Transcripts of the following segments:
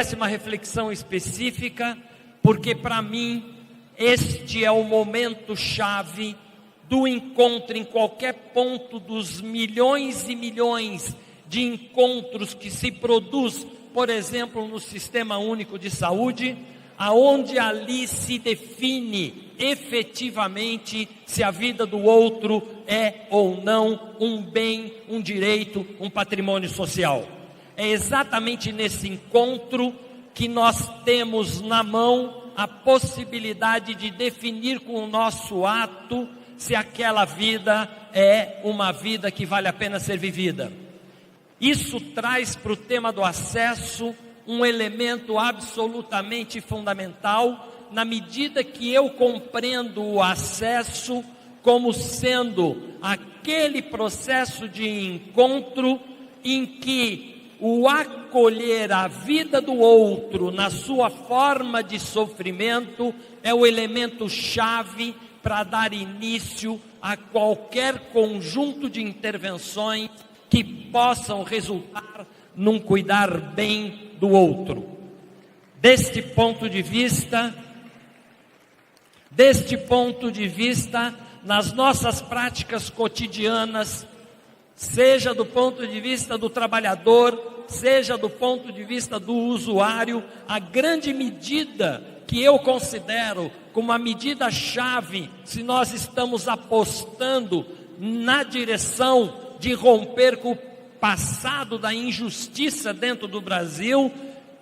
Uma reflexão específica, porque para mim este é o momento chave do encontro em qualquer ponto dos milhões e milhões de encontros que se produz, por exemplo, no Sistema Único de Saúde, aonde ali se define efetivamente se a vida do outro é ou não um bem, um direito, um patrimônio social. É exatamente nesse encontro que nós temos na mão a possibilidade de definir com o nosso ato se aquela vida é uma vida que vale a pena ser vivida. Isso traz para o tema do acesso um elemento absolutamente fundamental, na medida que eu compreendo o acesso como sendo aquele processo de encontro em que o acolher a vida do outro na sua forma de sofrimento é o elemento chave para dar início a qualquer conjunto de intervenções que possam resultar num cuidar bem do outro. Deste ponto de vista, nas nossas práticas cotidianas, seja do ponto de vista do trabalhador, seja do ponto de vista do usuário, a grande medida que eu considero como a medida-chave, se nós estamos apostando na direção de romper com o passado da injustiça dentro do Brasil,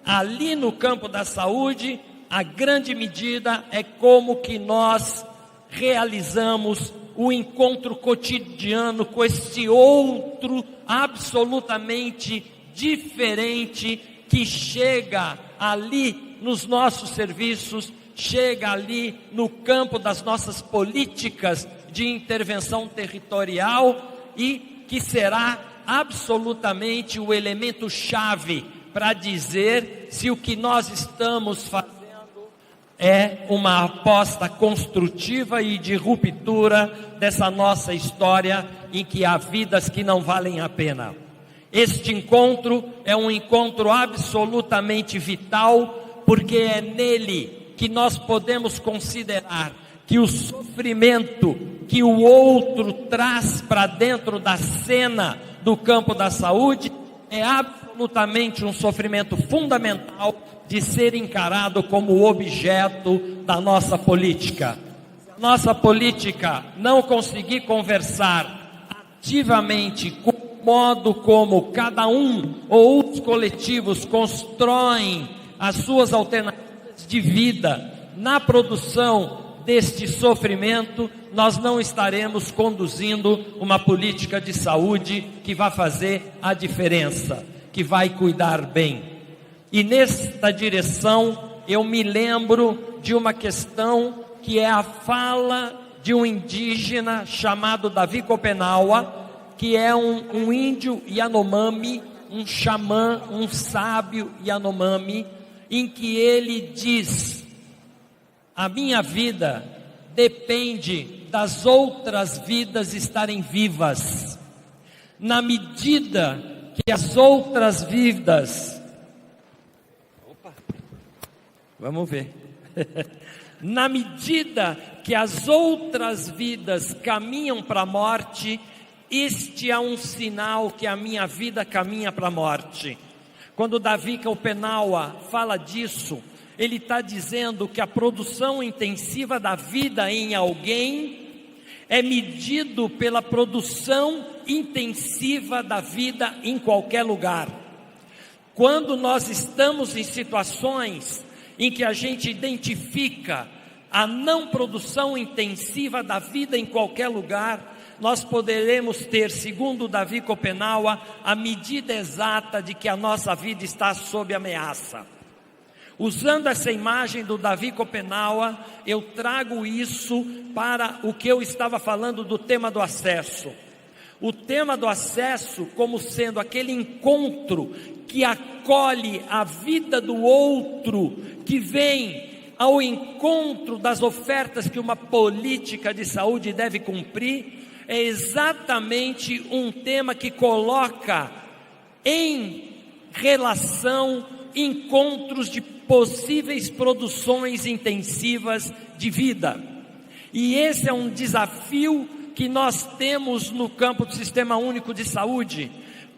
ali no campo da saúde, a grande medida é como que nós realizamos o encontro cotidiano com esse outro absolutamente diferente que chega ali nos nossos serviços, chega ali no campo das nossas políticas de intervenção territorial e que será absolutamente o elemento chave para dizer se o que nós estamos fazendo é uma aposta construtiva e de ruptura dessa nossa história em que há vidas que não valem a pena. Este encontro é um encontro absolutamente vital, porque é nele que nós podemos considerar que o sofrimento que o outro traz para dentro da cena do campo da saúde é absolutamente um sofrimento fundamental de ser encarado como objeto da nossa política. Se a nossa política não conseguir conversar ativamente com o modo como cada um ou os coletivos constroem as suas alternativas de vida na produção deste sofrimento, nós não estaremos conduzindo uma política de saúde que vai fazer a diferença, que vai cuidar bem. E nesta direção, eu me lembro de uma questão que é a fala de um indígena chamado Davi Copenaua, que é um índio Yanomami, um xamã, um sábio Yanomami, em que ele diz: a minha vida depende das outras vidas estarem vivas. Na medida que as outras vidas... Vamos ver. Na medida que as outras vidas caminham para a morte, este é um sinal que a minha vida caminha para a morte. Quando Davi Copenaua fala disso, ele está dizendo que a produção intensiva da vida em alguém é medido pela produção intensiva da vida em qualquer lugar. Quando nós estamos em situações em que a gente identifica a não produção intensiva da vida em qualquer lugar, nós poderemos ter, segundo Davi Copenaua, a medida exata de que a nossa vida está sob ameaça. Usando essa imagem do Davi Copenaua, eu trago isso para o que eu estava falando do tema do acesso. O tema do acesso como sendo aquele encontro que acolhe a vida do outro, que vem ao encontro das ofertas que uma política de saúde deve cumprir, é exatamente um tema que coloca em relação encontros de possíveis produções intensivas de vida. E esse é um desafio que nós temos no campo do Sistema Único de Saúde,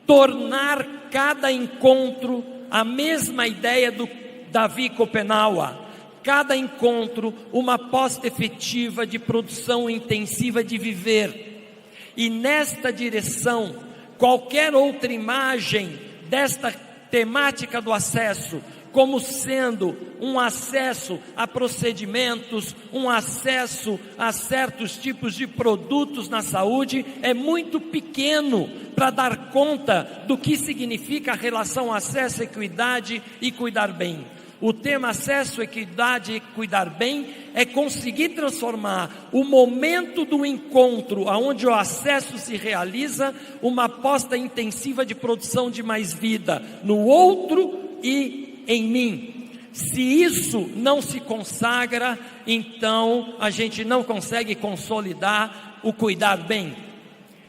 tornar cada encontro a mesma ideia do Davi Kopenawa, cada encontro uma aposta efetiva de produção intensiva de viver. E nesta direção, qualquer outra imagem desta temática do acesso, como sendo um acesso a procedimentos, um acesso a certos tipos de produtos na saúde, é muito pequeno para dar conta do que significa a relação acesso, equidade e cuidar bem. O tema acesso, equidade e cuidar bem é conseguir transformar o momento do encontro, onde o acesso se realiza, uma aposta intensiva de produção de mais vida no outro e em mim. Se isso não se consagra, então a gente não consegue consolidar o cuidar bem.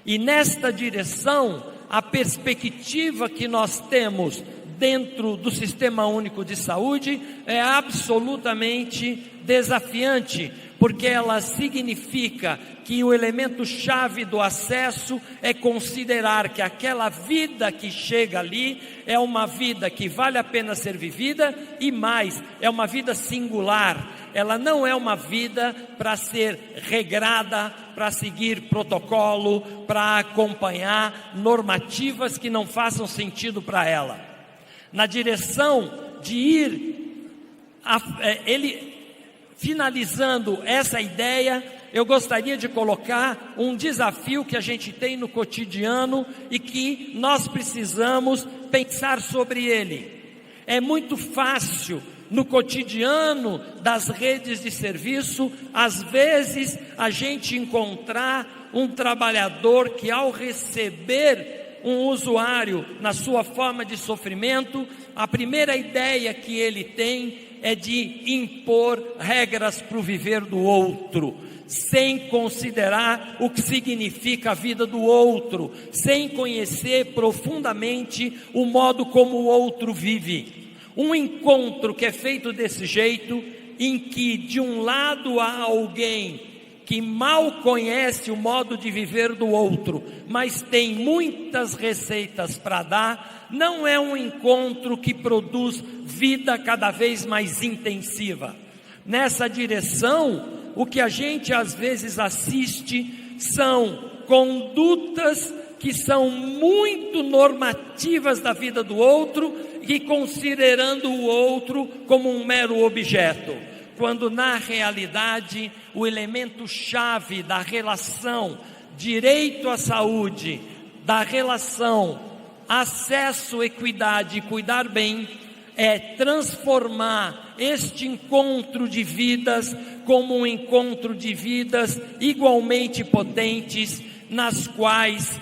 E nesta direção, a perspectiva que nós temos dentro do Sistema Único de Saúde é absolutamente desafiante, porque ela significa que o elemento chave do acesso é considerar que aquela vida que chega ali é uma vida que vale a pena ser vivida e mais, é uma vida singular. Ela não é uma vida para ser regrada, para seguir protocolo, para acompanhar normativas que não façam sentido para ela. Na direção de ir, finalizando essa ideia, eu gostaria de colocar um desafio que a gente tem no cotidiano e que nós precisamos pensar sobre ele. É muito fácil no cotidiano das redes de serviço, às vezes a gente encontrar um trabalhador que, ao receber um usuário na sua forma de sofrimento, a primeira ideia que ele tem é de impor regras para o viver do outro, sem considerar o que significa a vida do outro, sem conhecer profundamente o modo como o outro vive. Um encontro que é feito desse jeito, em que de um lado há alguém que mal conhece o modo de viver do outro, mas tem muitas receitas para dar, não é um encontro que produz vida cada vez mais intensiva. Nessa direção, o que a gente às vezes assiste são condutas que são muito normativas da vida do outro e considerando o outro como um mero objeto, quando na realidade o elemento chave da relação direito à saúde, da relação acesso, equidade e cuidar bem, é transformar este encontro de vidas como um encontro de vidas igualmente potentes, nas quais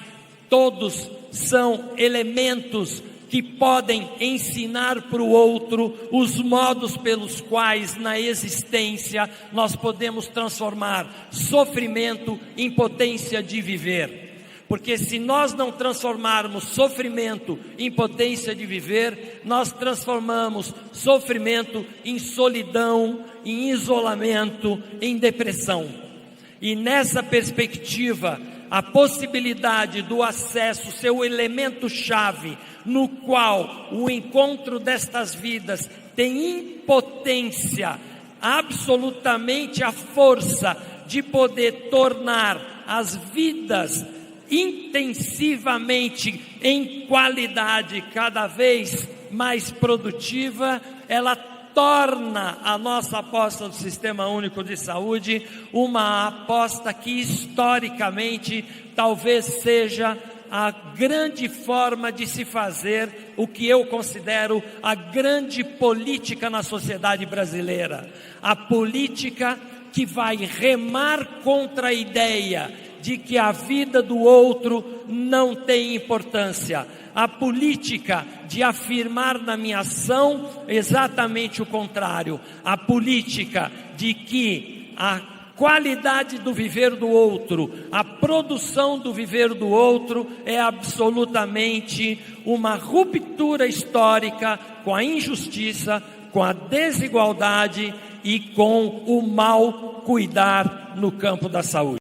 todos são elementos que podem ensinar para o outro os modos pelos quais na existência nós podemos transformar sofrimento em potência de viver. Porque se nós não transformarmos sofrimento em potência de viver, nós transformamos sofrimento em solidão, em isolamento, em depressão. E nessa perspectiva, a possibilidade do acesso ser o elemento chave no qual o encontro destas vidas tem impotência, absolutamente a força de poder tornar as vidas intensivamente em qualidade cada vez mais produtiva, ela torna a nossa aposta do Sistema Único de Saúde uma aposta que historicamente talvez seja a grande forma de se fazer o que eu considero a grande política na sociedade brasileira. A política que vai remar contra a ideia de que a vida do outro não tem importância. A política de afirmar na minha ação exatamente o contrário. A política de que a qualidade do viver do outro, a produção do viver do outro é absolutamente uma ruptura histórica com a injustiça, com a desigualdade e com o mal cuidar no campo da saúde.